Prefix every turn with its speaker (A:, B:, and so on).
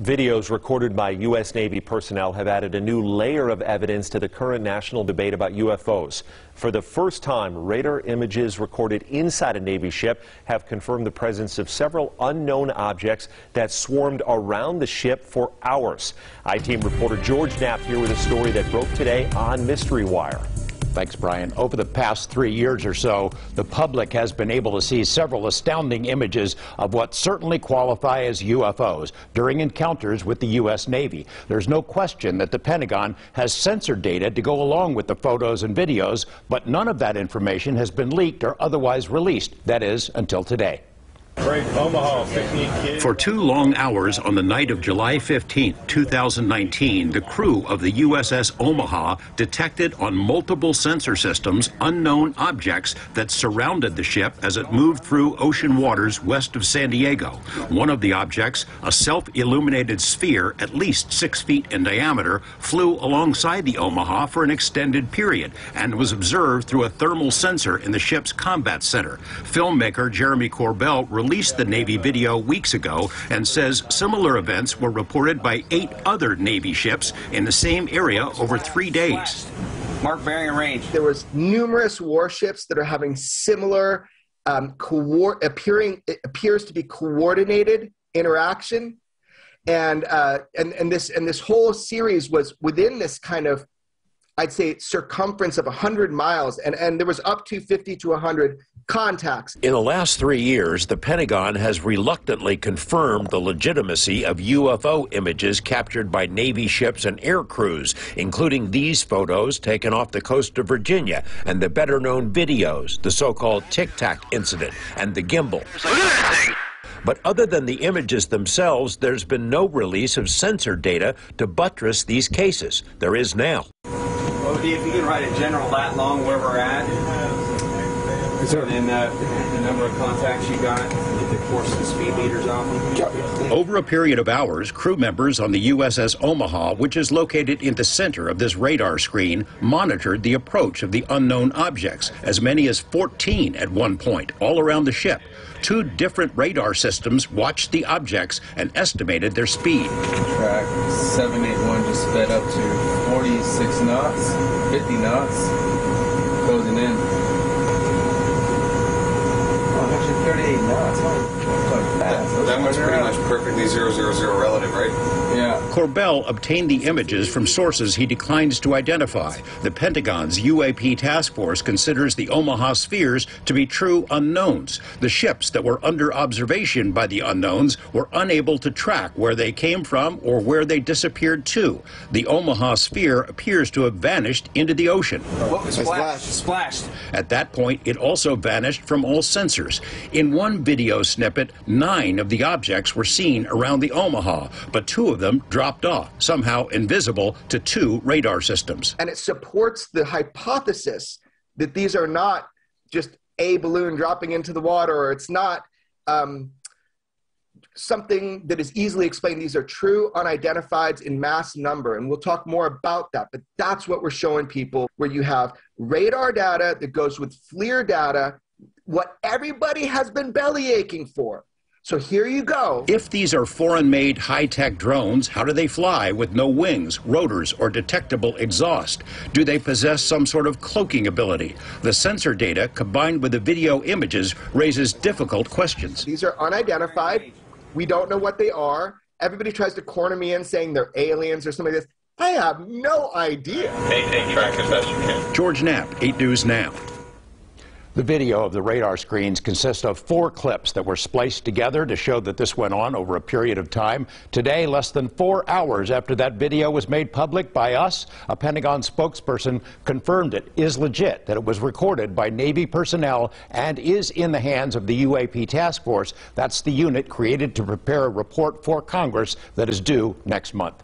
A: Videos recorded by U.S. Navy personnel have added a new layer of evidence to the current national debate about UFOs. For the first time, radar images recorded inside a Navy ship have confirmed the presence of several unknown objects that swarmed around the ship for hours. I-Team reporter George Knapp here with a story that broke today on Mystery Wire.
B: Thanks, Brian. Over the past 3 years or so, the public has been able to see several astounding images of what certainly qualify as UFOs during encounters with the U.S. Navy. There's no question that the Pentagon has censored data to go along with the photos and videos, but none of that information has been leaked or otherwise released. That is, until today.
C: For 2 long hours on the night of July 15, 2019, the crew of the USS Omaha detected on multiple sensor systems unknown objects that surrounded the ship as it moved through ocean waters west of San Diego. One of the objects, a self-illuminated sphere at least 6 feet in diameter, flew alongside the Omaha for an extended period and was observed through a thermal sensor in the ship's combat center. Filmmaker Jeremy Corbell released the Navy video weeks ago and says similar events were reported by 8 other Navy ships in the same area over 3 days.
D: Mark bearing and range.
E: There was numerous warships that are having similar appears to be coordinated interaction, and this whole series was within this kind of, I'd say, circumference of 100 miles, and there was up to 50 to 100 contacts.
B: In the last 3 years, the Pentagon has reluctantly confirmed the legitimacy of UFO images captured by Navy ships and air crews, including these photos taken off the coast of Virginia and the better-known videos, the so-called Tic Tac incident and the gimbal. But other than the images themselves, there's been no release of censored data to buttress these cases. There is now.
D: Well, if you can write a general lat long where we're at, and the number of contacts you got, get the course and speed meters off them.
C: Over a period of hours, crew members on the USS Omaha, which is located in the center of this radar screen, monitored the approach of the unknown objects, as many as 14 at one point, all around the ship. 2 different radar systems watched the objects and estimated their speed.
F: Track 781 just sped up to 46 knots, 50 knots, closing in. 38 knots.
D: That one's pretty much perfectly 000 relative, right?
F: Yeah.
C: Corbell obtained the images from sources he declines to identify. The Pentagon's UAP task force considers the Omaha spheres to be true unknowns. The ships that were under observation by the unknowns were unable to track where they came from or where they disappeared to. The Omaha sphere appears to have vanished into the ocean.
D: What was splashed?
C: At that point, it also vanished from all sensors. In one video snippet, 9 of the objects were seen around the Omaha, but 2 of them dropped off, somehow invisible to 2 radar systems.
E: And it supports the hypothesis that these are not just a balloon dropping into the water, or it's not something that is easily explained. These are true unidentifieds in mass number, and we'll talk more about that, but that's what we're showing people, where you have radar data that goes with FLIR data, what everybody has been belly aching for. So here you go.
C: If these are foreign-made high-tech drones, how do they fly with no wings, rotors, or detectable exhaust? Do they possess some sort of cloaking ability? The sensor data, combined with the video images, raises difficult questions.
E: These are unidentified. We don't know what they are. Everybody tries to corner me in saying they're aliens or something like this. I have no idea.
D: Hey, track as best you can.
C: George Knapp, 8 News Now.
B: The video of the radar screens consists of 4 clips that were spliced together to show that this went on over a period of time. Today, less than 4 hours after that video was made public by us, a Pentagon spokesperson confirmed it is legit, that it was recorded by Navy personnel and is in the hands of the UAP task force. That's the unit created to prepare a report for Congress that is due next month.